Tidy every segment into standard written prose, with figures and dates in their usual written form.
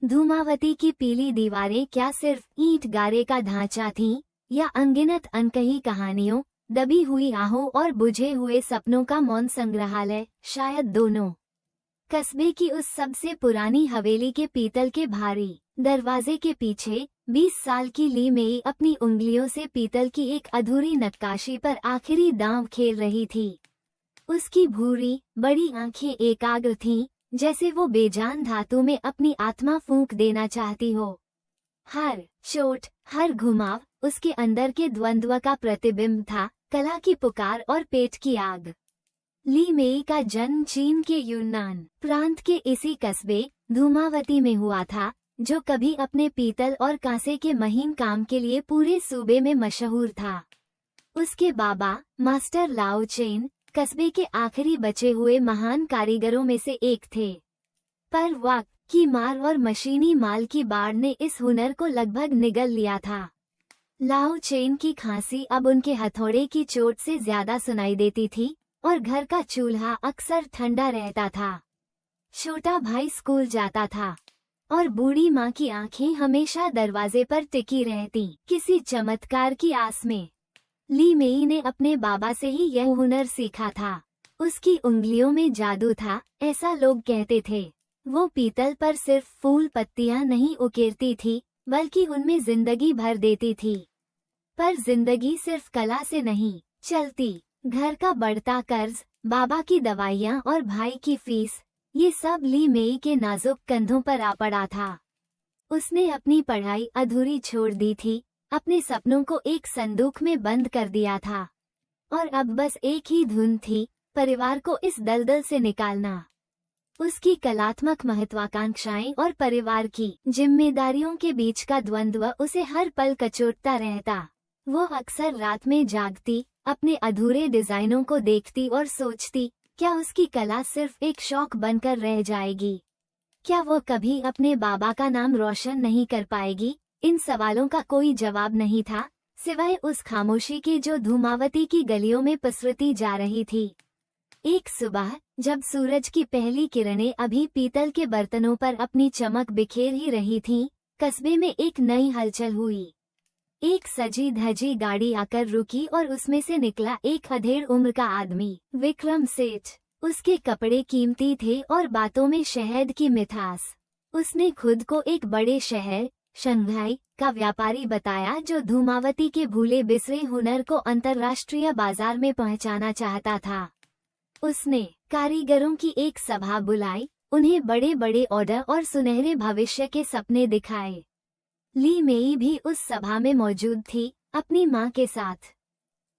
धूमावती की पीली दीवारें क्या सिर्फ ईंट गारे का ढांचा थीं, या अनगिनत अनकही कहानियों, दबी हुई आहों और बुझे हुए सपनों का मौन संग्रहालय? शायद दोनों। कस्बे की उस सबसे पुरानी हवेली के पीतल के भारी दरवाजे के पीछे 20 साल की ली मेई अपनी उंगलियों से पीतल की एक अधूरी नक्काशी पर आखिरी दांव खेल रही थी। उसकी भूरी बड़ी आंखें एकाग्र थीं, जैसे वो बेजान धातु में अपनी आत्मा फूंक देना चाहती हो। हर चोट, हर घुमाव उसके अंदर के द्वंद्व का प्रतिबिंब था, कला की पुकार और पेट की आग। ली मेई का जन्म चीन के यूनान प्रांत के इसी कस्बे धूमावती में हुआ था, जो कभी अपने पीतल और कांसे के महीन काम के लिए पूरे सूबे में मशहूर था। उसके बाबा मास्टर लाओ चेन कस्बे के आखिरी बचे हुए महान कारीगरों में से एक थे, पर वक्त की मार और मशीनी माल की बाढ़ ने इस हुनर को लगभग निगल लिया था। लाओ चेन की खांसी अब उनके हथौड़े की चोट से ज्यादा सुनाई देती थी और घर का चूल्हा अक्सर ठंडा रहता था। छोटा भाई स्कूल जाता था और बूढ़ी माँ की आंखें हमेशा दरवाजे पर टिकी रहती, किसी चमत्कार की आस में। ली मेई ने अपने बाबा से ही यह हुनर सीखा था। उसकी उंगलियों में जादू था, ऐसा लोग कहते थे। वो पीतल पर सिर्फ फूल पत्तियां नहीं उकेरती थी, बल्कि उनमें जिंदगी भर देती थी। पर जिंदगी सिर्फ कला से नहीं चलती। घर का बढ़ता कर्ज, बाबा की दवाइयां और भाई की फीस, ये सब ली मेई के नाजुक कंधों पर आ पड़ा था। उसने अपनी पढ़ाई अधूरी छोड़ दी थी, अपने सपनों को एक संदूक में बंद कर दिया था, और अब बस एक ही धुन थी, परिवार को इस दलदल से निकालना। उसकी कलात्मक महत्वाकांक्षाएं और परिवार की जिम्मेदारियों के बीच का द्वंद्व उसे हर पल कचोटता रहता। वो अक्सर रात में जागती, अपने अधूरे डिजाइनों को देखती और सोचती, क्या उसकी कला सिर्फ एक शौक बनकर रह जाएगी? क्या वो कभी अपने बाबा का नाम रोशन नहीं कर पाएगी? इन सवालों का कोई जवाब नहीं था, सिवाय उस खामोशी के जो धूमावती की गलियों में पसरती जा रही थी। एक सुबह, जब सूरज की पहली किरणें अभी पीतल के बर्तनों पर अपनी चमक बिखेर ही रही थीं, कस्बे में एक नई हलचल हुई। एक सजी धजी गाड़ी आकर रुकी और उसमें से निकला एक अधेड़ उम्र का आदमी, विक्रम सेठ। उसके कपड़े कीमती थे और बातों में शहद की मिठास। उसने खुद को एक बड़े शहर शंघाई का व्यापारी बताया, जो धूमावती के भूले बिसरे हुनर को अंतर्राष्ट्रीय बाजार में पहुंचाना चाहता था। उसने कारीगरों की एक सभा बुलाई, उन्हें बड़े बड़े ऑर्डर और सुनहरे भविष्य के सपने दिखाए। ली मेई भी उस सभा में मौजूद थी, अपनी माँ के साथ।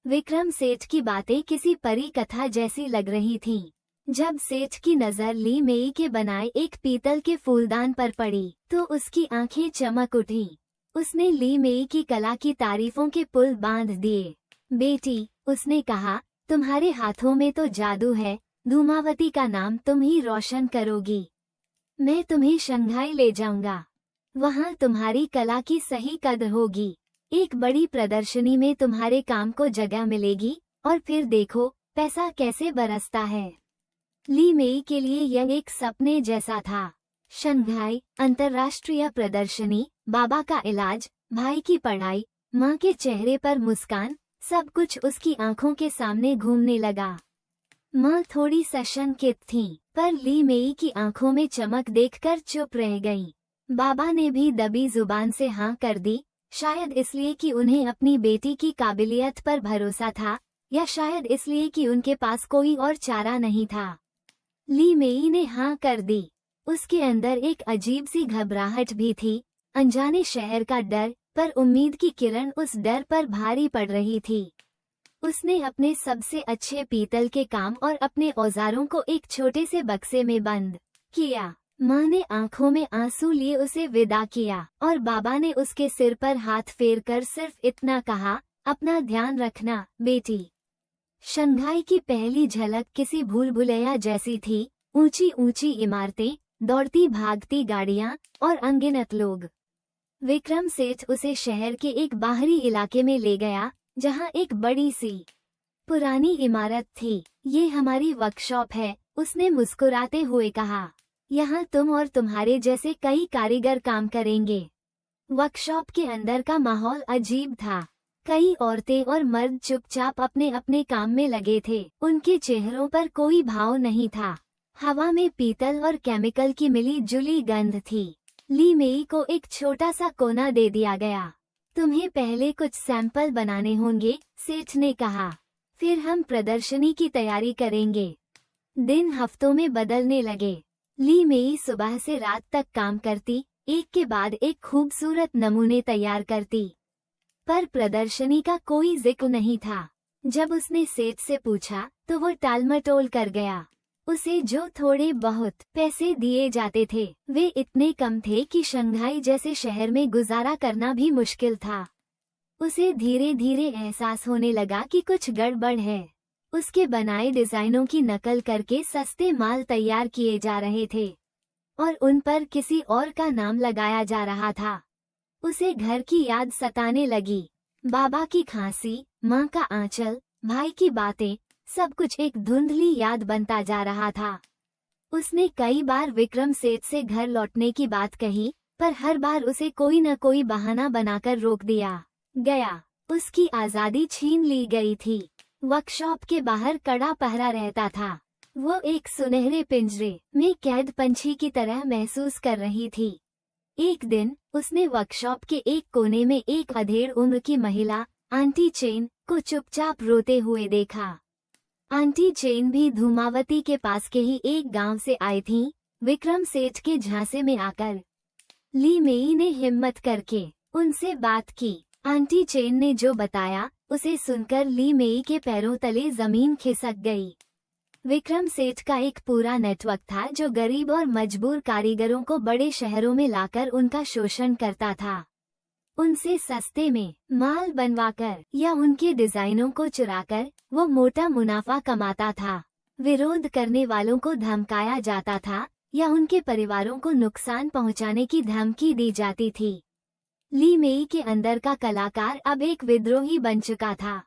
विक्रम सेठ की बातें किसी परी कथा जैसी लग रही थीं। जब सेठ की नजर ली मेई के बनाए एक पीतल के फूलदान पर पड़ी, तो उसकी आंखें चमक उठी। उसने ली मेई की कला की तारीफों के पुल बांध दिए। बेटी, उसने कहा, तुम्हारे हाथों में तो जादू है, धूमावती का नाम तुम ही रोशन करोगी। मैं तुम्हें शंघाई ले जाऊंगा, वहाँ तुम्हारी कला की सही कद्र होगी। एक बड़ी प्रदर्शनी में तुम्हारे काम को जगह मिलेगी, और फिर देखो पैसा कैसे बरसता है। ली मेई के लिए यह एक सपने जैसा था। शंघाई अंतर्राष्ट्रीय प्रदर्शनी, बाबा का इलाज, भाई की पढ़ाई, माँ के चेहरे पर मुस्कान, सब कुछ उसकी आंखों के सामने घूमने लगा। माँ थोड़ी सशंकित थीं, पर ली मेई की आंखों में चमक देखकर चुप रह गईं। बाबा ने भी दबी जुबान से हाँ कर दी, शायद इसलिए कि उन्हें अपनी बेटी की काबिलियत पर भरोसा था, या शायद इसलिए कि उनके पास कोई और चारा नहीं था। ली मेई ने हाँ कर दी। उसके अंदर एक अजीब सी घबराहट भी थी, अनजाने शहर का डर, पर उम्मीद की किरण उस डर पर भारी पड़ रही थी। उसने अपने सबसे अच्छे पीतल के काम और अपने औजारों को एक छोटे से बक्से में बंद किया। माँ ने आंखों में आंसू लिए उसे विदा किया, और बाबा ने उसके सिर पर हाथ फेरकर सिर्फ इतना कहा, अपना ध्यान रखना बेटी। शंघाई की पहली झलक किसी भूल भुलैया जैसी थी, ऊंची ऊंची इमारतें, दौड़ती भागती गाड़ियां और अनगिनत लोग। विक्रम सेठ उसे शहर के एक बाहरी इलाके में ले गया, जहां एक बड़ी सी पुरानी इमारत थी। ये हमारी वर्कशॉप है, उसने मुस्कुराते हुए कहा। यहाँ तुम और तुम्हारे जैसे कई कारीगर काम करेंगे। वर्कशॉप के अंदर का माहौल अजीब था। कई औरतें और मर्द चुपचाप अपने अपने काम में लगे थे। उनके चेहरों पर कोई भाव नहीं था। हवा में पीतल और केमिकल की मिली जुली गंध थी। ली मेई को एक छोटा सा कोना दे दिया गया। तुम्हें पहले कुछ सैंपल बनाने होंगे, सेठ ने कहा। फिर हम प्रदर्शनी की तैयारी करेंगे। दिन हफ्तों में बदलने लगे। ली मेई सुबह से रात तक काम करती, एक के बाद एक खूबसूरत नमूने तैयार करती। पर प्रदर्शनी का कोई जिक्र नहीं था। जब उसने सेठ से पूछा तो वो टालमटोल कर गया। उसे जो थोड़े बहुत पैसे दिए जाते थे वे इतने कम थे कि शंघाई जैसे शहर में गुजारा करना भी मुश्किल था। उसे धीरे धीरे एहसास होने लगा कि कुछ गड़बड़ है। उसके बनाए डिजाइनों की नकल करके सस्ते माल तैयार किए जा रहे थे और उन पर किसी और का नाम लगाया जा रहा था। उसे घर की याद सताने लगी। बाबा की खांसी, माँ का आंचल, भाई की बातें, सब कुछ एक धुंधली याद बनता जा रहा था। उसने कई बार विक्रम सेठ से घर लौटने की बात कही, पर हर बार उसे कोई न कोई बहाना बनाकर रोक दिया गया। उसकी आज़ादी छीन ली गई थी। वर्कशॉप के बाहर कड़ा पहरा रहता था। वो एक सुनहरे पिंजरे में कैद पंछी की तरह महसूस कर रही थी। एक दिन उसने वर्कशॉप के एक कोने में एक अधेड़ उम्र की महिला आंटी चेन को चुपचाप रोते हुए देखा। आंटी चेन भी धूमावती के पास के ही एक गांव से आई थीं, विक्रम सेठ के झांसे में आकर। ली मेई ने हिम्मत करके उनसे बात की। आंटी चेन ने जो बताया उसे सुनकर ली मेई के पैरों तले जमीन खिसक गई। विक्रम सेठ का एक पूरा नेटवर्क था जो गरीब और मजबूर कारीगरों को बड़े शहरों में लाकर उनका शोषण करता था। उनसे सस्ते में माल बनवाकर या उनके डिजाइनों को चुराकर वो मोटा मुनाफा कमाता था। विरोध करने वालों को धमकाया जाता था या उनके परिवारों को नुकसान पहुंचाने की धमकी दी जाती थी। ली मेई के अंदर का कलाकार अब एक विद्रोही बन चुका था।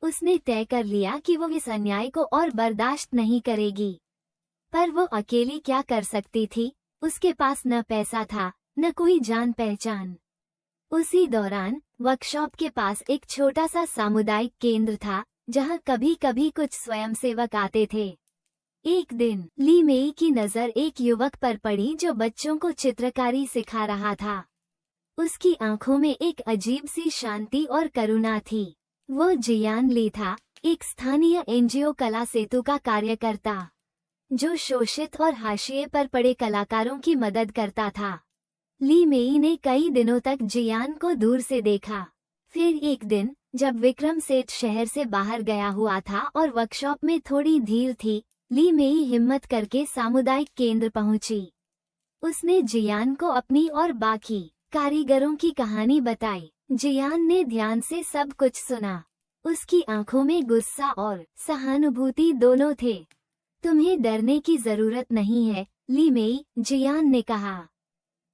उसने तय कर लिया कि वो इस अन्याय को और बर्दाश्त नहीं करेगी। पर वो अकेली क्या कर सकती थी? उसके पास न पैसा था, न कोई जान पहचान। उसी दौरान वर्कशॉप के पास एक छोटा सा सामुदायिक केंद्र था, जहां कभी कभी कुछ स्वयंसेवक आते थे। एक दिन ली मेई की नज़र एक युवक पर पड़ी जो बच्चों को चित्रकारी सिखा रहा था। उसकी आंखों में एक अजीब सी शांति और करुणा थी। वो जियान ली था, एक स्थानीय एनजीओ कला सेतु का कार्यकर्ता, जो शोषित और हाशिए पर पड़े कलाकारों की मदद करता था। ली मेई ने कई दिनों तक जियान को दूर से देखा। फिर एक दिन जब विक्रम सेठ शहर से बाहर गया हुआ था और वर्कशॉप में थोड़ी धीर थी, ली मेई हिम्मत करके सामुदायिक केंद्र पहुंची। उसने जियान को अपनी और बाकी कारीगरों की कहानी बताई। जियान ने ध्यान से सब कुछ सुना। उसकी आंखों में गुस्सा और सहानुभूति दोनों थे। तुम्हें डरने की जरूरत नहीं है, ली मेई, जियान ने कहा।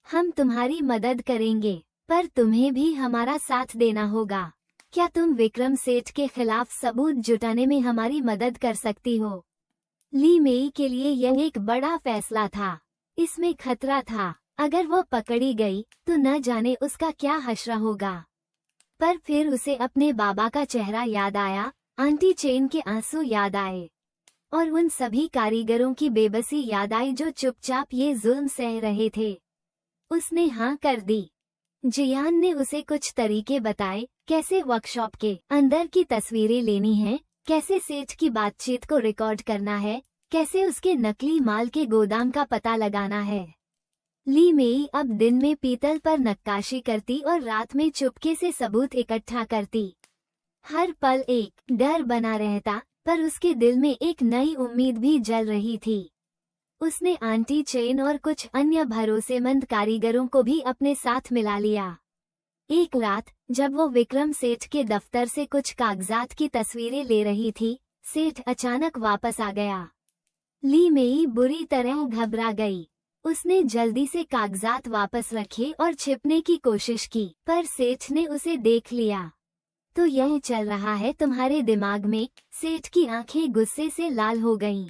हम तुम्हारी मदद करेंगे, पर तुम्हें भी हमारा साथ देना होगा। क्या तुम विक्रम सेठ के खिलाफ सबूत जुटाने में हमारी मदद कर सकती हो? ली मेई के लिए यह एक बड़ा फैसला था। इसमें खतरा था। अगर वो पकड़ी गई तो न जाने उसका क्या हश्र होगा। पर फिर उसे अपने बाबा का चेहरा याद आया, आंटी चेन के आंसू याद आए और उन सभी कारीगरों की बेबसी याद आई जो चुपचाप ये जुल्म सह रहे थे। उसने हाँ कर दी। जियान ने उसे कुछ तरीके बताए, कैसे वर्कशॉप के अंदर की तस्वीरें लेनी है, कैसे सेठ की बातचीत को रिकॉर्ड करना है, कैसे उसके नकली माल के गोदाम का पता लगाना है। ली मेई अब दिन में पीतल पर नक्काशी करती और रात में चुपके से सबूत इकट्ठा करती। हर पल एक डर बना रहता, पर उसके दिल में एक नई उम्मीद भी जल रही थी। उसने आंटी चेन और कुछ अन्य भरोसेमंद कारीगरों को भी अपने साथ मिला लिया। एक रात जब वो विक्रम सेठ के दफ्तर से कुछ कागजात की तस्वीरें ले रही थी, सेठ अचानक वापस आ गया। ली मेई बुरी तरह घबरा गई। उसने जल्दी से कागजात वापस रखे और छिपने की कोशिश की, पर सेठ ने उसे देख लिया। तो यह चल रहा है तुम्हारे दिमाग में? सेठ की आंखें गुस्से से लाल हो गईं।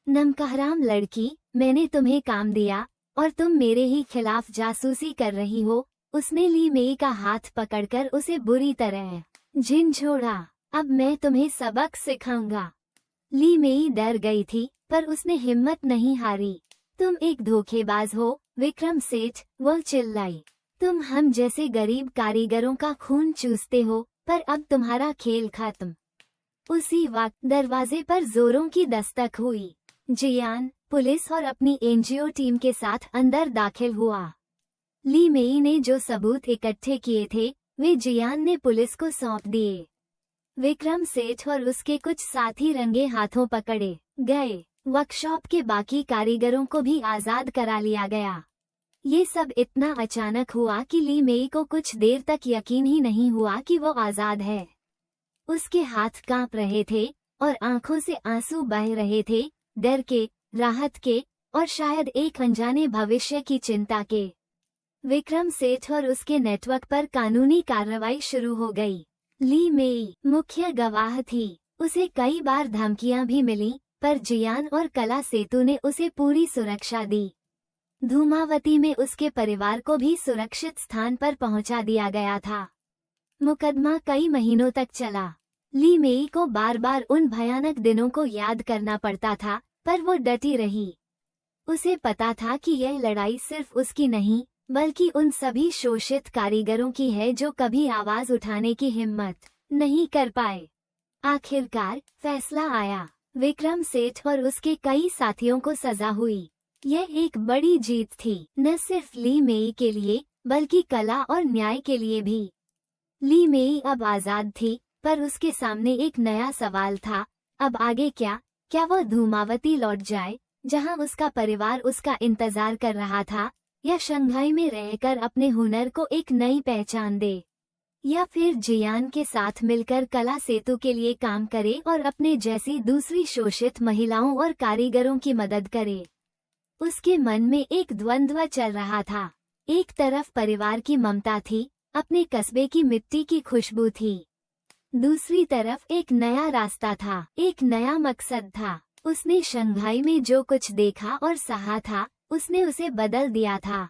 नमकहराम लड़की, मैंने तुम्हें काम दिया और तुम मेरे ही खिलाफ जासूसी कर रही हो। उसने ली मेई का हाथ पकड़कर उसे बुरी तरह झिंझोड़ा। अब मैं तुम्हें सबक सिखाऊंगा। ली मेई डर गई थी, पर उसने हिम्मत नहीं हारी। तुम एक धोखेबाज हो, विक्रम सेठ, वो चिल्लाई। तुम हम जैसे गरीब कारीगरों का खून चूसते हो, पर अब तुम्हारा खेल खत्म। उसी वक्त दरवाजे पर जोरों की दस्तक हुई। जियान, पुलिस और अपनी एनजीओ टीम के साथ अंदर दाखिल हुआ। ली मेई ने जो सबूत इकट्ठे किए थे, वे जियान ने पुलिस को सौंप दिए। विक्रम सेठ और उसके कुछ साथी रंगे हाथों पकड़े गए। वर्कशॉप के बाकी कारीगरों को भी आजाद करा लिया गया। ये सब इतना अचानक हुआ कि ली मेई को कुछ देर तक यकीन ही नहीं हुआ कि वो आजाद है। उसके हाथ कांप रहे थे और आंखों से आंसू बह रहे थे, डर के, राहत के और शायद एक अनजाने भविष्य की चिंता के। विक्रम सेठ और उसके नेटवर्क पर कानूनी कार्रवाई शुरू हो गई। ली मेई मुख्य गवाह थी। उसे कई बार धमकियां भी मिली, पर जियान और कला सेतु ने उसे पूरी सुरक्षा दी। धूमावती में उसके परिवार को भी सुरक्षित स्थान पर पहुंचा दिया गया था। मुकदमा कई महीनों तक चला। ली मेई को बार बार उन भयानक दिनों को याद करना पड़ता था, पर वो डटी रही। उसे पता था कि यह लड़ाई सिर्फ उसकी नहीं, बल्कि उन सभी शोषित कारीगरों की है जो कभी आवाज उठाने की हिम्मत नहीं कर पाए। आखिरकार फैसला आया। विक्रम सेठ और उसके कई साथियों को सजा हुई। यह एक बड़ी जीत थी, न सिर्फ ली मेई के लिए, बल्कि कला और न्याय के लिए भी। ली मेई अब आजाद थी, पर उसके सामने एक नया सवाल था। अब आगे क्या? क्या वो धूमावती लौट जाए, जहां उसका परिवार उसका इंतजार कर रहा था, या शंघाई में रहकर अपने हुनर को एक नई पहचान दे, या फिर जियान के साथ मिलकर कला सेतु के लिए काम करे और अपने जैसी दूसरी शोषित महिलाओं और कारीगरों की मदद करे। उसके मन में एक द्वंद्व चल रहा था। एक तरफ परिवार की ममता थी, अपने कस्बे की मिट्टी की खुशबू थी। दूसरी तरफ एक नया रास्ता था, एक नया मकसद था। उसने शंघाई में जो कुछ देखा और सहा था, उसने उसे बदल दिया था।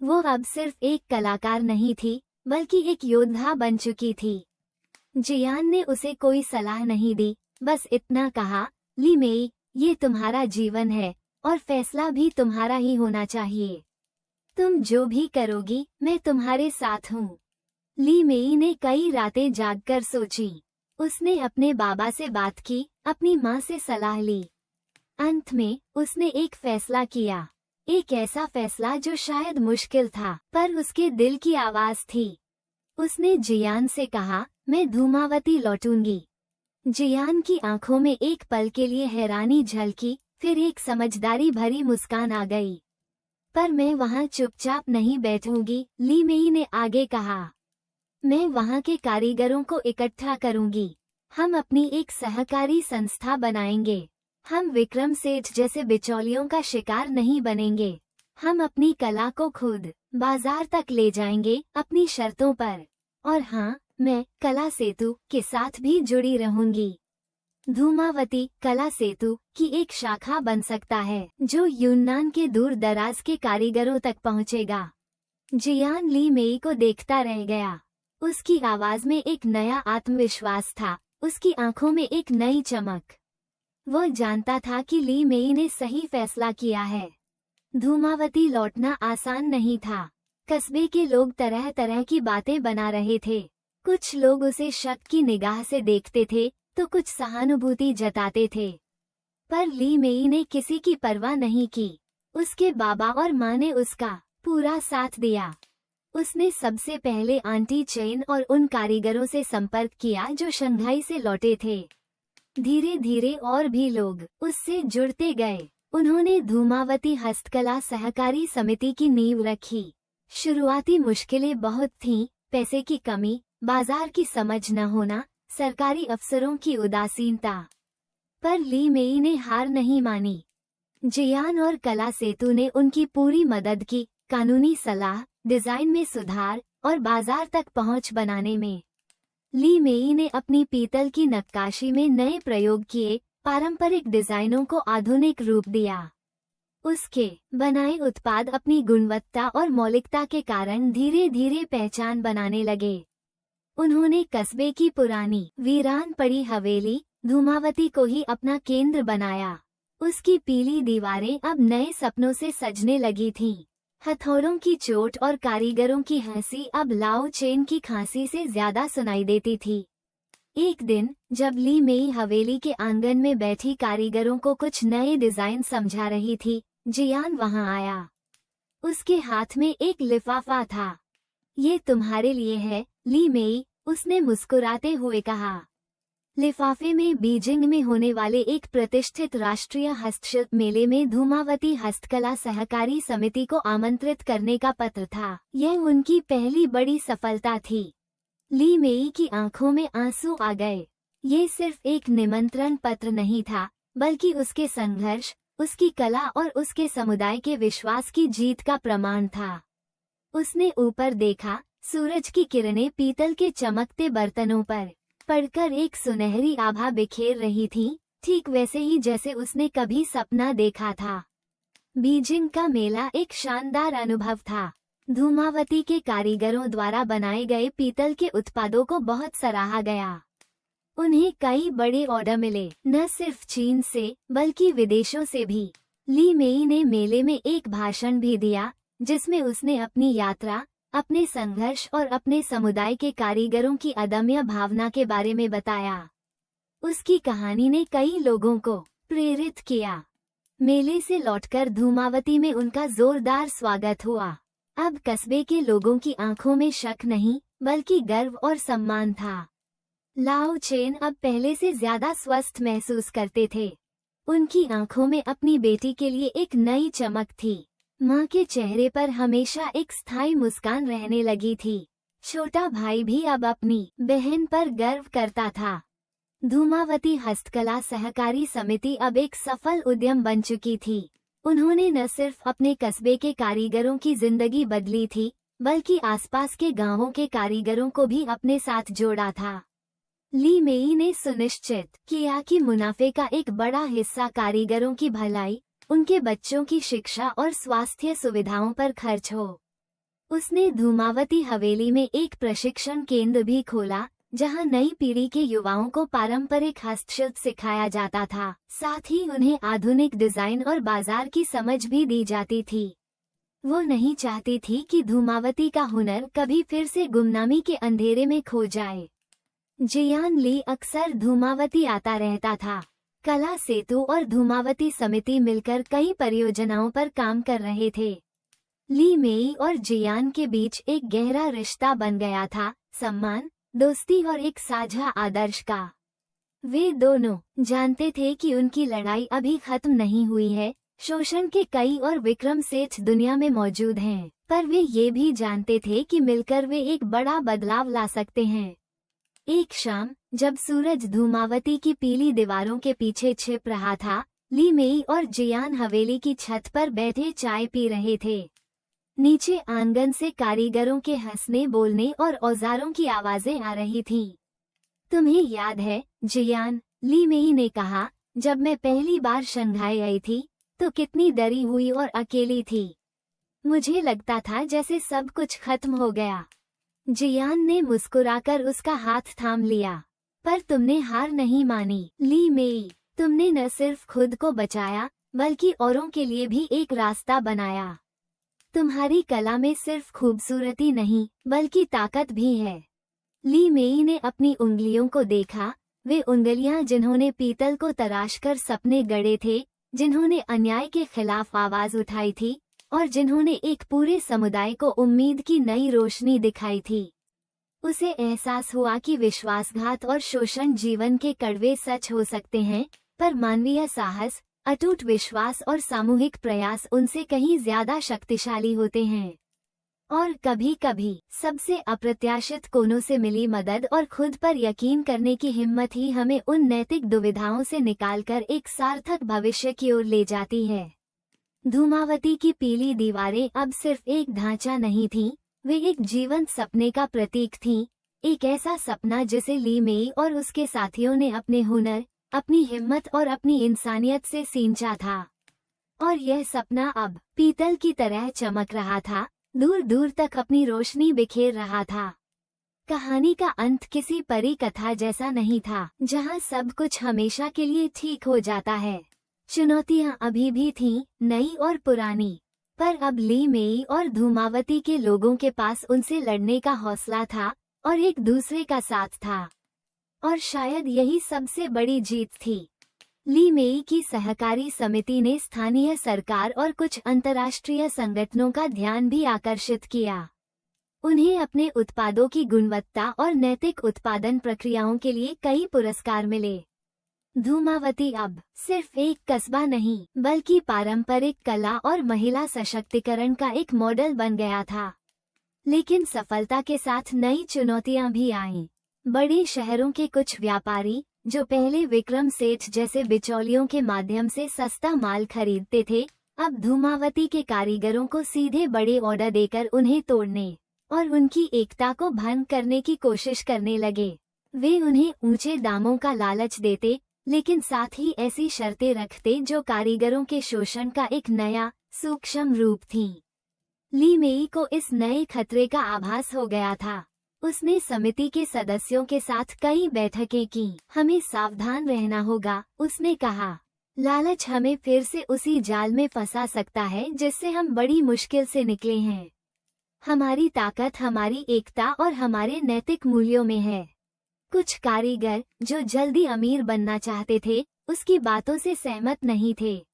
वो अब सिर्फ एक कलाकार नहीं थी, बल्कि एक योद्धा बन चुकी थी। जियान ने उसे कोई सलाह नहीं दी, बस इतना कहा, ली मेई, ये तुम्हारा जीवन है और फैसला भी तुम्हारा ही होना चाहिए। तुम जो भी करोगी, मैं तुम्हारे साथ हूँ। ली मेई ने कई रातें जागकर सोची। उसने अपने बाबा से बात की, अपनी माँ से सलाह ली। अंत में उसने एक फैसला किया, एक ऐसा फैसला जो शायद मुश्किल था, पर उसके दिल की आवाज थी। उसने जियान से कहा, मैं धूमावती लौटूंगी। जियान की आंखों में एक पल के लिए हैरानी झलकी, फिर एक समझदारी भरी मुस्कान आ गई। पर मैं वहाँ चुपचाप नहीं बैठूंगी, ली मेई ने आगे कहा। मैं वहाँ के कारीगरों को इकट्ठा करूंगी। हम अपनी एक सहकारी संस्था बनाएंगे। हम विक्रम सेठ जैसे बिचौलियों का शिकार नहीं बनेंगे। हम अपनी कला को खुद बाजार तक ले जाएंगे, अपनी शर्तों पर। और हाँ, मैं कला सेतु के साथ भी जुड़ी रहूंगी। धूमावती कला सेतु की एक शाखा बन सकता है, जो यूनान के दूर दराज के कारीगरों तक पहुंचेगा। जियान ली मेई को देखता रह गया। उसकी आवाज में एक नया आत्मविश्वास था, उसकी आंखों में एक नई चमक। वो जानता था कि ली मेई ने सही फैसला किया है। धूमावती लौटना आसान नहीं था। कस्बे के लोग तरह तरह की बातें बना रहे थे। कुछ लोग उसे शक की निगाह से देखते थे, तो कुछ सहानुभूति जताते थे। पर ली मेई ने किसी की परवाह नहीं की। उसके बाबा और माँ ने उसका पूरा साथ दिया। उसने सबसे पहले आंटी चेन और उन कारीगरों से संपर्क किया जो शंघाई से लौटे थे। धीरे धीरे और भी लोग उससे जुड़ते गए। उन्होंने धूमावती हस्तकला सहकारी समिति की नींव रखी। शुरुआती मुश्किलें बहुत थीं, पैसे की कमी, बाजार की समझ न होना, सरकारी अफसरों की उदासीनता। पर ली मेई ने हार नहीं मानी। जियान और कला सेतु ने उनकी पूरी मदद की, कानूनी सलाह, डिजाइन में सुधार और बाजार तक पहुंच बनाने में। ली मेई ने अपनी पीतल की नक्काशी में नए प्रयोग किए, पारंपरिक डिजाइनों को आधुनिक रूप दिया। उसके बनाए उत्पाद अपनी गुणवत्ता और मौलिकता के कारण धीरे धीरे पहचान बनाने लगे। उन्होंने कस्बे की पुरानी वीरान पड़ी हवेली धूमावती को ही अपना केंद्र बनाया। उसकी पीली दीवारें अब नए सपनों से सजने लगी थीं। हथौड़ों की चोट और कारीगरों की हंसी अब लाओ चेन की खांसी से ज्यादा सुनाई देती थी। एक दिन जब ली मेई हवेली के आंगन में बैठी कारीगरों को कुछ नए डिजाइन समझा रही थी, जियान वहां आया। उसके हाथ में एक लिफाफा था। ये तुम्हारे लिए है, ली मेई, उसने मुस्कुराते हुए कहा। लिफाफे में बीजिंग में होने वाले एक प्रतिष्ठित राष्ट्रीय हस्तशिल्प मेले में धूमावती हस्तकला सहकारी समिति को आमंत्रित करने का पत्र था। यह उनकी पहली बड़ी सफलता थी। ली मेई की आंखों में आंसू आ गए। ये सिर्फ एक निमंत्रण पत्र नहीं था, बल्कि उसके संघर्ष, उसकी कला और उसके समुदाय के विश्वास की जीत का प्रमाण था। उसने ऊपर देखा, सूरज की किरणें पीतल के चमकते बर्तनों पर पड़कर एक सुनहरी आभा बिखेर रही थी, ठीक वैसे ही जैसे उसने कभी सपना देखा था। बीजिंग का मेला एक शानदार अनुभव था। धूमावती के कारीगरों द्वारा बनाए गए पीतल के उत्पादों को बहुत सराहा गया। उन्हें कई बड़े ऑर्डर मिले, न सिर्फ चीन से बल्कि विदेशों से भी। ली मेई ने मेले में एक भाषण भी दिया, जिसमें उसने अपनी यात्रा, अपने संघर्ष और अपने समुदाय के कारीगरों की अदम्य भावना के बारे में बताया। उसकी कहानी ने कई लोगों को प्रेरित किया। मेले से लौटकर धूमावती में उनका जोरदार स्वागत हुआ। अब कस्बे के लोगों की आंखों में शक नहीं, बल्कि गर्व और सम्मान था। लाओ चेन अब पहले से ज्यादा स्वस्थ महसूस करते थे। उनकी आंखों में अपनी बेटी के लिए एक नई चमक थी। माँ के चेहरे पर हमेशा एक स्थायी मुस्कान रहने लगी थी। छोटा भाई भी अब अपनी बहन पर गर्व करता था। धूमावती हस्तकला सहकारी समिति अब एक सफल उद्यम बन चुकी थी। उन्होंने न सिर्फ अपने कस्बे के कारीगरों की जिंदगी बदली थी, बल्कि आसपास के गांवों के कारीगरों को भी अपने साथ जोड़ा था। ली मेई ने सुनिश्चित किया कि मुनाफे का एक बड़ा हिस्सा कारीगरों की भलाई, उनके बच्चों की शिक्षा और स्वास्थ्य सुविधाओं पर खर्च हो। उसने धूमावती हवेली में एक प्रशिक्षण केंद्र भी खोला, जहां नई पीढ़ी के युवाओं को पारंपरिक हस्तशिल्प सिखाया जाता था। साथ ही उन्हें आधुनिक डिजाइन और बाजार की समझ भी दी जाती थी। वो नहीं चाहती थी कि धूमावती का हुनर कभी फिर से गुमनामी के अंधेरे में खो जाए। जियान ली अक्सर धूमावती आता रहता था। कला सेतु और धूमावती समिति मिलकर कई परियोजनाओं पर काम कर रहे थे। ली मेई और जियान के बीच एक गहरा रिश्ता बन गया था, सम्मान, दोस्ती और एक साझा आदर्श का। वे दोनों जानते थे कि उनकी लड़ाई अभी खत्म नहीं हुई है। शोषण के कई और विक्रम सेठ दुनिया में मौजूद हैं, पर वे ये भी जानते थे कि मिलकर वे एक बड़ा बदलाव ला सकते हैं। एक शाम जब सूरज धूमावती की पीली दीवारों के पीछे छिप रहा था, ली मेई और जियान हवेली की छत पर बैठे चाय पी रहे थे। नीचे आंगन से कारीगरों के हंसने बोलने और औजारों की आवाजें आ रही थीं। तुम्हें याद है, जियान, ली मेई ने कहा, जब मैं पहली बार शंघाई आई थी तो कितनी डरी हुई और अकेली थी। मुझे लगता था जैसे सब कुछ खत्म हो गया। जियान ने मुस्कुराकर उसका हाथ थाम लिया। पर तुमने हार नहीं मानी, ली मेई। तुमने न सिर्फ खुद को बचाया, बल्कि औरों के लिए भी एक रास्ता बनाया। तुम्हारी कला में सिर्फ खूबसूरती नहीं, बल्कि ताकत भी है। ली मेई ने अपनी उंगलियों को देखा, वे उंगलियां जिन्होंने पीतल को तराशकर सपने गढ़े थे, जिन्होंने अन्याय के खिलाफ आवाज उठाई थी और जिन्होंने एक पूरे समुदाय को उम्मीद की नई रोशनी दिखाई थी। उसे एहसास हुआ कि विश्वासघात और शोषण जीवन के कड़वे सच हो सकते हैं, पर मानवीय साहस, अटूट विश्वास और सामूहिक प्रयास उनसे कहीं ज्यादा शक्तिशाली होते हैं। और कभी कभी सबसे अप्रत्याशित कोनों से मिली मदद और खुद पर यकीन करने की हिम्मत ही हमें उन नैतिक दुविधाओं से निकालकर एक सार्थक भविष्य की ओर ले जाती है। धूमावती की पीली दीवारें अब सिर्फ एक ढांचा नहीं थीं, वे एक जीवंत सपने का प्रतीक थीं, एक ऐसा सपना जिसे ली मेई और उसके साथियों ने अपने हुनर, अपनी हिम्मत और अपनी इंसानियत से सींचा था। और यह सपना अब पीतल की तरह चमक रहा था, दूर दूर तक अपनी रोशनी बिखेर रहा था। कहानी का अंत किसी परी कथा जैसा नहीं था, जहां सब कुछ हमेशा के लिए ठीक हो जाता है। चुनौतियां अभी भी थीं, नई और पुरानी, पर अब ली मेई और धूमावती के लोगों के पास उनसे लड़ने का हौसला था और एक दूसरे का साथ था। और शायद यही सबसे बड़ी जीत थी। ली मेई की सहकारी समिति ने स्थानीय सरकार और कुछ अंतर्राष्ट्रीय संगठनों का ध्यान भी आकर्षित किया। उन्हें अपने उत्पादों की गुणवत्ता और नैतिक उत्पादन प्रक्रियाओं के लिए कई पुरस्कार मिले। धूमावती अब सिर्फ एक कस्बा नहीं, बल्कि पारंपरिक कला और महिला सशक्तिकरण का एक मॉडल बन गया था। लेकिन सफलता के साथ नई चुनौतियां भी आईं। बड़े शहरों के कुछ व्यापारी, जो पहले विक्रम सेठ जैसे बिचौलियों के माध्यम से सस्ता माल खरीदते थे, अब धूमावती के कारीगरों को सीधे बड़े ऑर्डर देकर उन्हें तोड़ने और उनकी एकता को भंग करने की कोशिश करने लगे। वे उन्हें ऊंचे दामों का लालच देते, लेकिन साथ ही ऐसी शर्तें रखते जो कारीगरों के शोषण का एक नया, सूक्ष्म रूप थीं। ली मेई को इस नए खतरे का आभास हो गया था। उसने समिति के सदस्यों के साथ कई बैठकें की। हमें सावधान रहना होगा, उसने कहा। लालच हमें फिर से उसी जाल में फंसा सकता है जिससे हम बड़ी मुश्किल से निकले हैं। हमारी ताकत हमारी एकता और हमारे नैतिक मूल्यों में है। कुछ कारीगर, जो जल्दी अमीर बनना चाहते थे, उसकी बातों से सहमत नहीं थे।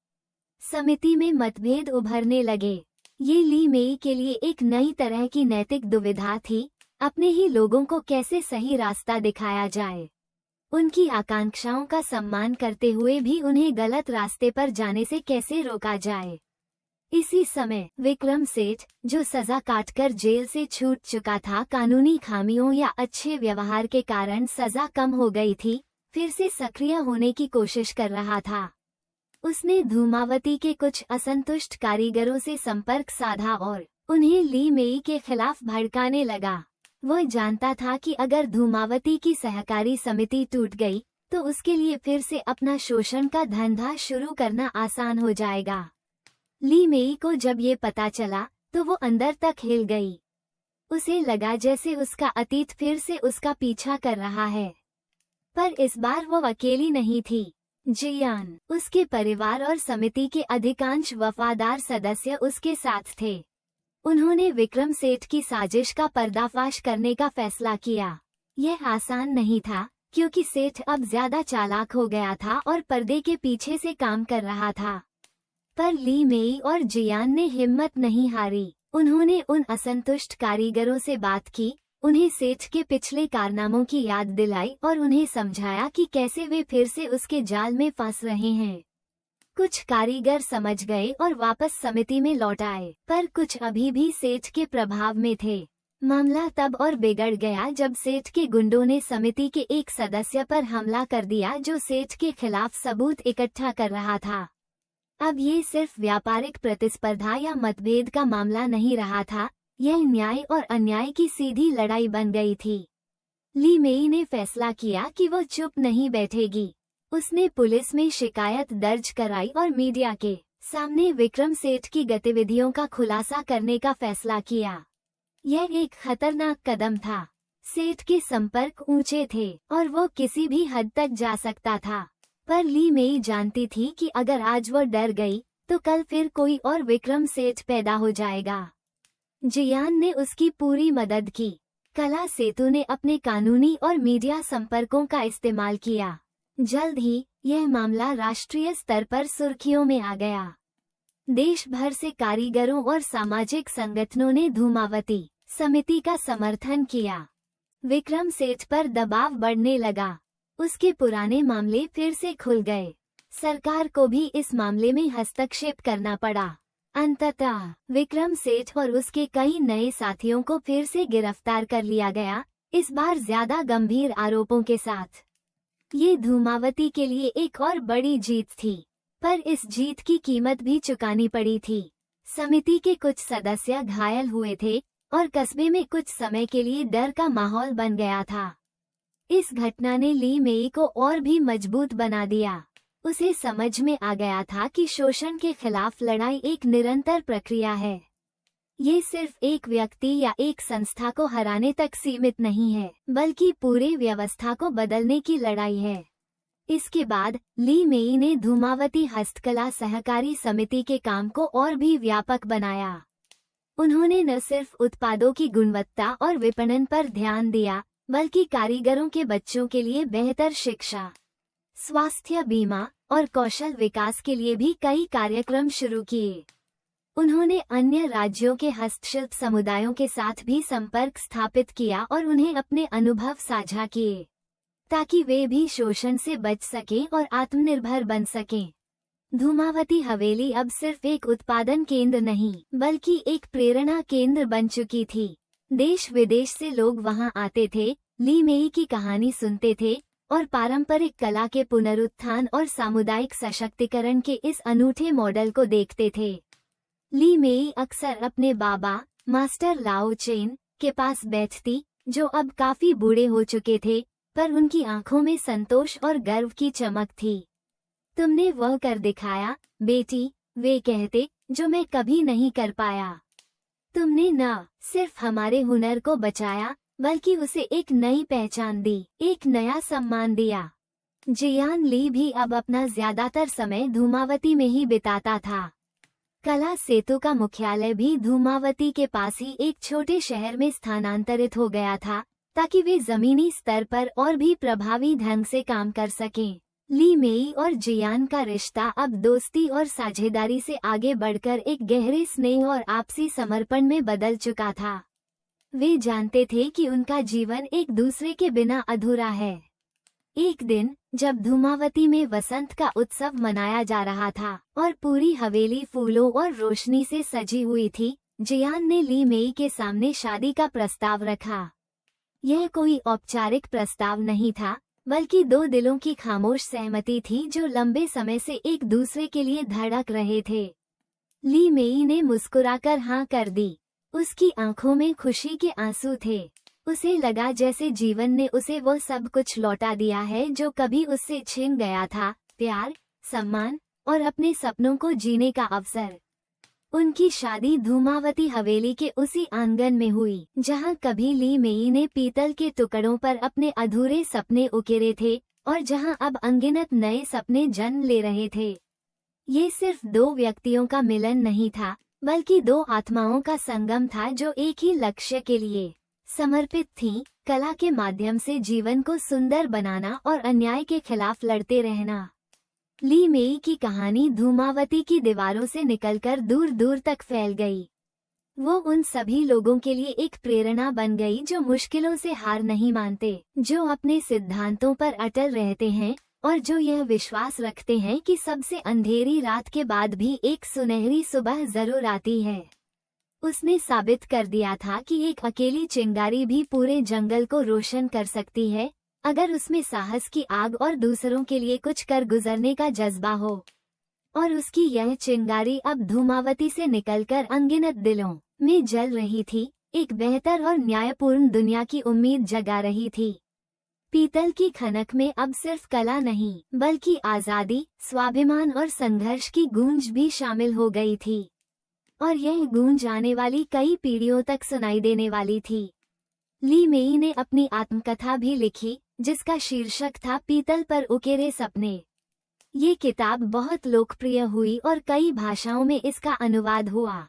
समिति में मतभेद उभरने लगे। ये ली मेई के लिए एक नई तरह की नैतिक दुविधा थी, अपने ही लोगों को कैसे सही रास्ता दिखाया जाए। उनकी आकांक्षाओं का सम्मान करते हुए भी उन्हें गलत रास्ते पर जाने से कैसे रोका जाए। इसी समय विक्रम सेठ, जो सजा काटकर जेल से छूट चुका था, कानूनी खामियों या अच्छे व्यवहार के कारण सजा कम हो गई थी, फिर से सक्रिय होने की कोशिश कर रहा था। उसने धूमावती के कुछ असंतुष्ट कारीगरों से संपर्क साधा और उन्हें ली मेई के खिलाफ भड़काने लगा। वह जानता था कि अगर धूमावती की सहकारी समिति टूट गई, तो उसके लिए फिर से अपना शोषण का धंधा शुरू करना आसान हो जाएगा। ली मेई को जब ये पता चला, तो वो अंदर तक हिल गई। उसे लगा जैसे उसका अतीत फिर से उसका पीछा कर रहा है। पर इस बार वो अकेली नहीं थी। जियान, उसके परिवार और समिति के अधिकांश वफादार सदस्य उसके साथ थे। उन्होंने विक्रम सेठ की साजिश का पर्दाफाश करने का फैसला किया। यह आसान नहीं था, क्योंकि सेठ अब ज्यादा चालाक हो गया था और पर्दे के पीछे से काम कर रहा था। पर ली मेई और जियान ने हिम्मत नहीं हारी। उन्होंने उन असंतुष्ट कारीगरों से बात की, उन्हें सेठ के पिछले कारनामों की याद दिलाई और उन्हें समझाया कि कैसे वे फिर से उसके जाल में फंस रहे हैं। कुछ कारीगर समझ गए और वापस समिति में लौट आए, पर कुछ अभी भी सेठ के प्रभाव में थे। मामला तब और बिगड़ गया जब सेठ के गुंडों ने समिति के एक सदस्य पर हमला कर दिया, जो सेठ के खिलाफ सबूत इकट्ठा कर रहा था। अब ये सिर्फ व्यापारिक प्रतिस्पर्धा या मतभेद का मामला नहीं रहा था, यह न्याय और अन्याय की सीधी लड़ाई बन गई थी। ली मेई ने फैसला किया कि वो चुप नहीं बैठेगी। उसने पुलिस में शिकायत दर्ज कराई और मीडिया के सामने विक्रम सेठ की गतिविधियों का खुलासा करने का फैसला किया। यह एक खतरनाक कदम था। सेठ के संपर्क ऊंचे थे और वो किसी भी हद तक जा सकता था। पर ली मेई जानती थी कि अगर आज वो डर गई, तो कल फिर कोई और विक्रम सेठ पैदा हो जाएगा। जियान ने उसकी पूरी मदद की। कला सेतु ने अपने कानूनी और मीडिया संपर्कों का इस्तेमाल किया। जल्द ही यह मामला राष्ट्रीय स्तर पर सुर्खियों में आ गया। देश भर से कारीगरों और सामाजिक संगठनों ने धूमावती समिति का समर्थन किया। विक्रम सेठ पर दबाव बढ़ने लगा। उसके पुराने मामले फिर से खुल गए। सरकार को भी इस मामले में हस्तक्षेप करना पड़ा। अंततः विक्रम सेठ और उसके कई नए साथियों को फिर से गिरफ्तार कर लिया गया, इस बार ज्यादा गंभीर आरोपों के साथ। ये धूमावती के लिए एक और बड़ी जीत थी, पर इस जीत की कीमत भी चुकानी पड़ी थी। समिति के कुछ सदस्य घायल हुए थे और कस्बे में कुछ समय के लिए डर का माहौल बन गया था। इस घटना ने ली मेई को और भी मजबूत बना दिया। उसे समझ में आ गया था कि शोषण के खिलाफ लड़ाई एक निरंतर प्रक्रिया है। ये सिर्फ एक व्यक्ति या एक संस्था को हराने तक सीमित नहीं है, बल्कि पूरे व्यवस्था को बदलने की लड़ाई है। इसके बाद ली मेई ने धूमावती हस्तकला सहकारी समिति के काम को और भी व्यापक बनाया। उन्होंने न सिर्फ उत्पादों की गुणवत्ता और विपणन पर ध्यान दिया, बल्कि कारीगरों के बच्चों के लिए बेहतर शिक्षा, स्वास्थ्य बीमा और कौशल विकास के लिए भी कई कार्यक्रम शुरू किए। उन्होंने अन्य राज्यों के हस्तशिल्प समुदायों के साथ भी संपर्क स्थापित किया और उन्हें अपने अनुभव साझा किए, ताकि वे भी शोषण से बच सकें और आत्मनिर्भर बन सकें। धूमावती हवेली अब सिर्फ एक उत्पादन केंद्र नहीं, बल्कि एक प्रेरणा केंद्र बन चुकी थी। देश विदेश से लोग वहां आते थे, ली मेई की कहानी सुनते थे और पारंपरिक कला के पुनरुत्थान और सामुदायिक सशक्तिकरण के इस अनूठे मॉडल को देखते थे। ली मेई अक्सर अपने बाबा मास्टर लाओ चेन के पास बैठती, जो अब काफी बूढ़े हो चुके थे, पर उनकी आंखों में संतोष और गर्व की चमक थी। तुमने वह कर दिखाया बेटी, वे कहते, जो मैं कभी नहीं कर पाया। तुमने न सिर्फ हमारे हुनर को बचाया, बल्कि उसे एक नई पहचान दी, एक नया सम्मान दिया। जियान ली भी अब अपना ज्यादातर समय धूमावती में ही बिताता था। कला सेतु का मुख्यालय भी धूमावती के पास ही एक छोटे शहर में स्थानांतरित हो गया था, ताकि वे जमीनी स्तर पर और भी प्रभावी ढंग से काम कर सकें। ली मेई और जियान का रिश्ता अब दोस्ती और साझेदारी से आगे बढ़कर एक गहरे स्नेह और आपसी समर्पण में बदल चुका था। वे जानते थे कि उनका जीवन एक दूसरे के बिना अधूरा है। एक दिन जब धूमावती में वसंत का उत्सव मनाया जा रहा था और पूरी हवेली फूलों और रोशनी से सजी हुई थी, जियान ने ली मेई के सामने शादी का प्रस्ताव रखा। यह कोई औपचारिक प्रस्ताव नहीं था, बल्कि दो दिलों की खामोश सहमति थी जो लंबे समय से एक दूसरे के लिए धड़क रहे थे। ली मेई ने मुस्कुराकर हाँ कर दी। उसकी आंखों में खुशी के आंसू थे। उसे लगा जैसे जीवन ने उसे वो सब कुछ लौटा दिया है जो कभी उससे छिन गया था, प्यार, सम्मान और अपने सपनों को जीने का अवसर। उनकी शादी धूमावती हवेली के उसी आंगन में हुई, जहां कभी ली मेई ने पीतल के टुकड़ों पर अपने अधूरे सपने उकेरे थे और जहां अब अनगिनत नए सपने जन्म ले रहे थे। ये सिर्फ दो व्यक्तियों का मिलन नहीं था, बल्कि दो आत्माओं का संगम था जो एक ही लक्ष्य के लिए समर्पित थीं, कला के माध्यम से जीवन को सुंदर बनाना और अन्याय के खिलाफ लड़ते रहना। ली मेई की कहानी धूमावती की दीवारों से निकलकर दूर दूर तक फैल गई। वो उन सभी लोगों के लिए एक प्रेरणा बन गई जो मुश्किलों से हार नहीं मानते, जो अपने सिद्धांतों पर अटल रहते हैं और जो यह विश्वास रखते हैं कि सबसे अंधेरी रात के बाद भी एक सुनहरी सुबह जरूर आती है। उसने साबित कर दिया था कि एक अकेली चिंगारी भी पूरे जंगल को रोशन कर सकती है, अगर उसमें साहस की आग और दूसरों के लिए कुछ कर गुजरने का जज्बा हो। और उसकी यह चिंगारी अब धूमावती से निकलकर अनगिनत दिलों में जल रही थी, एक बेहतर और न्यायपूर्ण दुनिया की उम्मीद जगा रही थी। पीतल की खनक में अब सिर्फ कला नहीं, बल्कि आजादी, स्वाभिमान और संघर्ष की गूंज भी शामिल हो गई थी। और यह गूंज आने वाली कई पीढ़ियों तक सुनाई देने वाली थी। ली मेई ने अपनी आत्मकथा भी लिखी, जिसका शीर्षक था पीतल पर उकेरे सपने। ये किताब बहुत लोकप्रिय हुई और कई भाषाओं में इसका अनुवाद हुआ।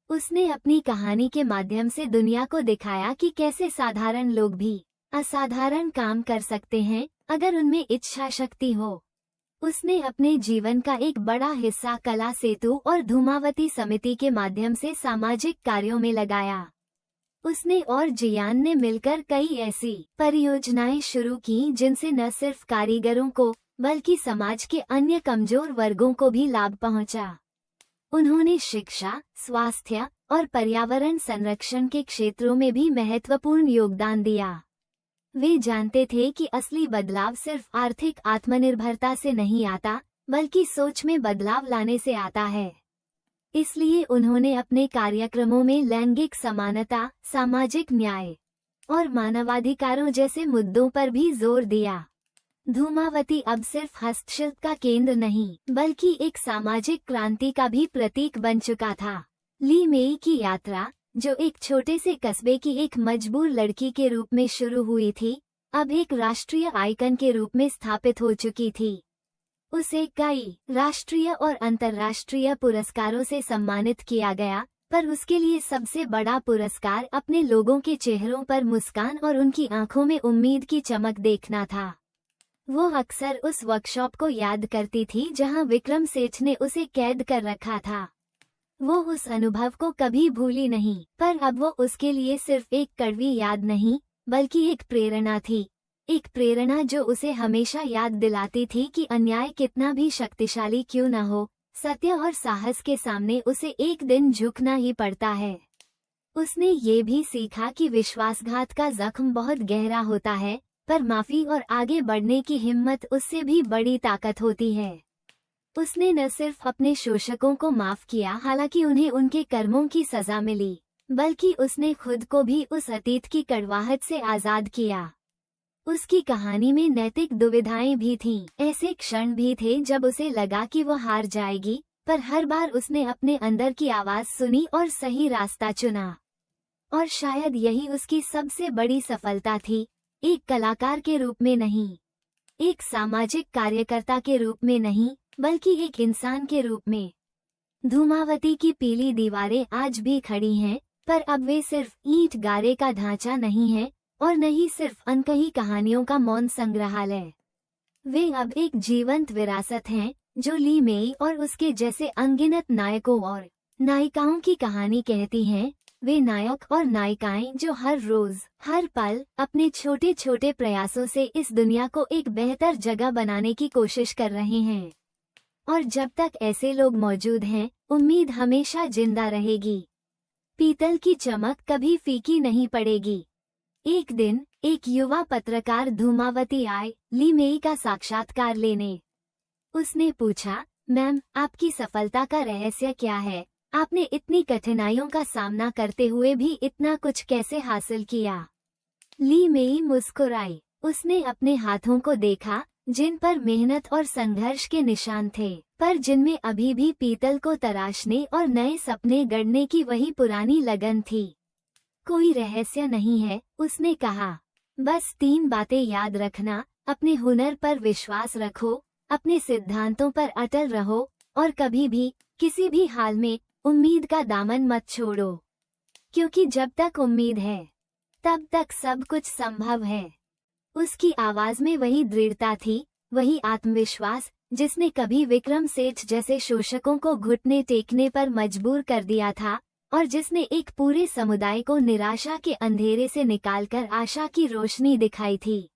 उसने अपनी कहानी के माध्यम से दुनिया को दिखाया कि कैसे साधारण लोग भी असाधारण काम कर सकते हैं, अगर उनमें इच्छा शक्ति हो। उसने अपने जीवन का एक बड़ा हिस्सा कला सेतु और धूमावती समिति के माध्यम से सामाजिक कार्यों में लगाया। उसने और जियान ने मिलकर कई ऐसी परियोजनाएं शुरू की जिनसे न सिर्फ कारीगरों को, बल्कि समाज के अन्य कमजोर वर्गों को भी लाभ पहुंचा। उन्होंने शिक्षा, स्वास्थ्य और पर्यावरण संरक्षण के क्षेत्रों में भी महत्वपूर्ण योगदान दिया। वे जानते थे कि असली बदलाव सिर्फ आर्थिक आत्मनिर्भरता से नहीं आता, बल्कि सोच में बदलाव लाने से आता है। इसलिए उन्होंने अपने कार्यक्रमों में लैंगिक समानता, सामाजिक न्याय और मानवाधिकारों जैसे मुद्दों पर भी जोर दिया। धूमावती अब सिर्फ हस्तशिल्प का केंद्र नहीं, बल्कि एक सामाजिक क्रांति का भी प्रतीक बन चुका था। ली मेई की यात्रा, जो एक छोटे से कस्बे की एक मजबूर लड़की के रूप में शुरू हुई थी, अब एक राष्ट्रीय आइकन के रूप में स्थापित हो चुकी थी। उसे कई राष्ट्रीय और अंतर्राष्ट्रीय पुरस्कारों से सम्मानित किया गया, पर उसके लिए सबसे बड़ा पुरस्कार अपने लोगों के चेहरों पर मुस्कान और उनकी आंखों में उम्मीद की चमक देखना था। वो अक्सर उस वर्कशॉप को याद करती थी जहां विक्रम सेठ ने उसे कैद कर रखा था। वो उस अनुभव को कभी भूली नहीं, पर अब वो उसके लिए सिर्फ एक कड़वी याद नहीं, बल्कि एक प्रेरणा थी। एक प्रेरणा जो उसे हमेशा याद दिलाती थी कि अन्याय कितना भी शक्तिशाली क्यों न हो, सत्य और साहस के सामने उसे एक दिन झुकना ही पड़ता है। उसने ये भी सीखा कि विश्वासघात का जख्म बहुत गहरा होता है, पर माफी और आगे बढ़ने की हिम्मत उससे भी बड़ी ताकत होती है। उसने न सिर्फ अपने शोषकों को माफ किया, हालांकि उन्हें उनके कर्मों की सजा मिली, बल्कि उसने खुद को भी उस अतीत की कड़वाहट से आजाद किया। उसकी कहानी में नैतिक दुविधाएं भी थीं। ऐसे क्षण भी थे जब उसे लगा कि वो हार जाएगी, पर हर बार उसने अपने अंदर की आवाज सुनी और सही रास्ता चुना। और शायद यही उसकी सबसे बड़ी सफलता थी, एक कलाकार के रूप में नहीं, एक सामाजिक कार्यकर्ता के रूप में नहीं, बल्कि एक इंसान के रूप में। धूमावती की पीली दीवारें आज भी खड़ी हैं, पर अब वे सिर्फ ईंट गारे का ढांचा नहीं है और न ही सिर्फ अनकही कहानियों का मौन संग्रहालय। वे अब एक जीवंत विरासत हैं, जो ली मेई और उसके जैसे अनगिनत नायकों और नायिकाओं की कहानी कहती हैं। वे नायक और नायिकाएं जो हर रोज, हर पल अपने छोटे छोटे प्रयासों से इस दुनिया को एक बेहतर जगह बनाने की कोशिश कर रहे हैं। और जब तक ऐसे लोग मौजूद हैं, उम्मीद हमेशा जिंदा रहेगी। पीतल की चमक कभी फीकी नहीं पड़ेगी। एक दिन एक युवा पत्रकार धूमावती आए ली मेई का साक्षात्कार लेने। उसने पूछा, मैम, आपकी सफलता का रहस्य क्या है? आपने इतनी कठिनाइयों का सामना करते हुए भी इतना कुछ कैसे हासिल किया? ली मेई मुस्कुराई। उसने अपने हाथों को देखा, जिन पर मेहनत और संघर्ष के निशान थे, पर जिनमें अभी भी पीतल को तराशने और नए सपने गढ़ने की वही पुरानी लगन थी। कोई रहस्य नहीं है, उसने कहा। बस 3 बातें याद रखना, अपने हुनर पर विश्वास रखो, अपने सिद्धांतों पर अटल रहो, और कभी भी, किसी भी हाल में, उम्मीद का दामन मत छोड़ो। क्योंकि जब तक उम्मीद है, तब तक सब कुछ संभव है। उसकी आवाज में वही दृढ़ता थी, वही आत्मविश्वास, जिसने कभी विक्रम सेठ जैसे शोषकों को घुटने टेकने पर मजबूर कर दिया था, और जिसने एक पूरे समुदाय को निराशा के अंधेरे से निकालकर आशा की रोशनी दिखाई थी।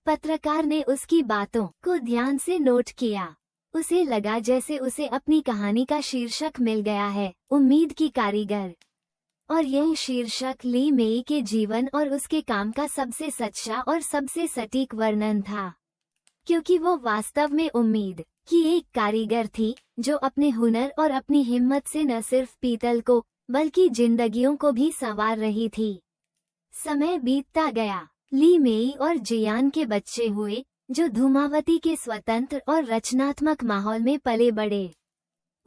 पत्रकार ने उसकी बातों को ध्यान से नोट किया। उसे लगा जैसे उसे अपनी कहानी का शीर्षक मिल गया है, उम्मीद की कारीगर। और यह शीर्षक ली मेई के जीवन और उसके काम का सबसे सच्चा और सबसे सटीक वर्णन था, क्योंकि वो वास्तव में उम्मीद की एक कारीगर थी, जो अपने हुनर और अपनी हिम्मत से न सिर्फ पीतल को, बल्कि जिंदगियों को भी संवार रही थी। समय बीतता गया। ली मेई और जियान के बच्चे हुए, जो धूमावती के स्वतंत्र और रचनात्मक माहौल में पले बड़े।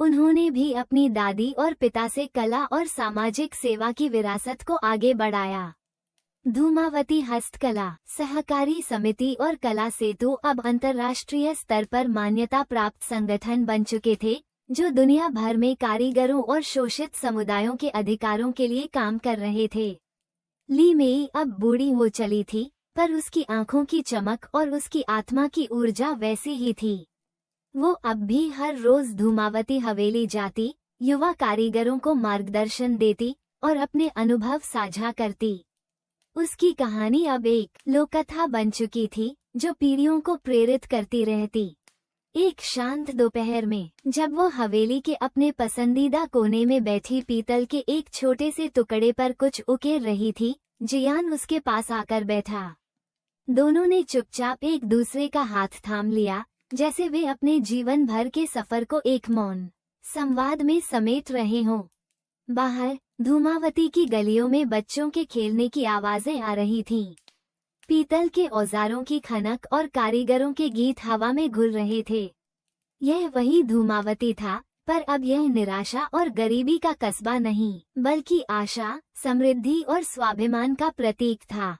उन्होंने भी अपनी दादी और पिता से कला और सामाजिक सेवा की विरासत को आगे बढ़ाया। धूमावती हस्तकला सहकारी समिति और कला सेतु अब अंतर्राष्ट्रीय स्तर पर मान्यता प्राप्त संगठन बन चुके थे, जो दुनिया भर में कारीगरों और शोषित समुदायों के अधिकारों के लिए काम कर रहे थे। ली मेई अब बूढ़ी हो चली थी, पर उसकी आंखों की चमक और उसकी आत्मा की ऊर्जा वैसी ही थी। वो अब भी हर रोज धूमावती हवेली जाती, युवा कारीगरों को मार्गदर्शन देती और अपने अनुभव साझा करती। उसकी कहानी अब एक लोककथा बन चुकी थी, जो पीढ़ियों को प्रेरित करती रहती। एक शांत दोपहर में, जब वो हवेली के अपने पसंदीदा कोने में बैठी पीतल के एक छोटे से टुकड़े पर कुछ उकेर रही थी, जियान उसके पास आकर बैठा। दोनों ने चुपचाप एक दूसरे का हाथ थाम लिया, जैसे वे अपने जीवन भर के सफर को एक मौन संवाद में समेट रहे हों। बाहर धूमावती की गलियों में बच्चों के खेलने की आवाजें आ रही थीं। पीतल के औजारों की खनक और कारीगरों के गीत हवा में घुल रहे थे। यह वही धूमावती था, पर अब यह निराशा और गरीबी का कस्बा नहीं, बल्कि आशा, समृद्धि और स्वाभिमान का प्रतीक था।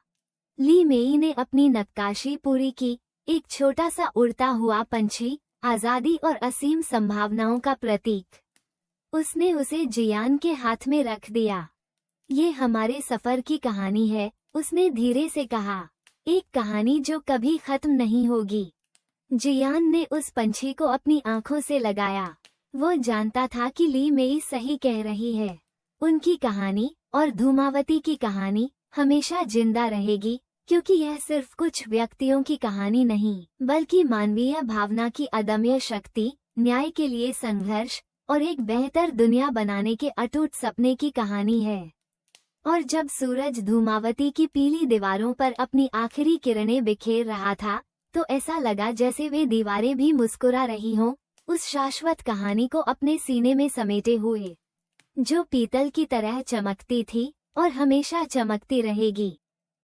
ली मेई ने अपनी नक्काशी पूरी की। एक छोटा सा उड़ता हुआ पंछी, आजादी और असीम संभावनाओं का प्रतीक। उसने उसे जियान के हाथ में रख दिया। ये हमारे सफर की कहानी है, उसने धीरे से कहा। एक कहानी जो कभी खत्म नहीं होगी। जियान ने उस पंछी को अपनी आंखों से लगाया। वो जानता था कि ली मेई सही कह रही है। उनकी कहानी और धूमावती की कहानी हमेशा जिंदा रहेगी, क्योंकि यह सिर्फ कुछ व्यक्तियों की कहानी नहीं, बल्कि मानवीय भावना की अदम्य शक्ति, न्याय के लिए संघर्ष और एक बेहतर दुनिया बनाने के अटूट सपने की कहानी है। और जब सूरज धूमावती की पीली दीवारों पर अपनी आखिरी किरणें बिखेर रहा था, तो ऐसा लगा जैसे वे दीवारें भी मुस्कुरा रही हों, उस शाश्वत कहानी को अपने सीने में समेटे हुए, जो पीतल की तरह चमकती थी और हमेशा चमकती रहेगी।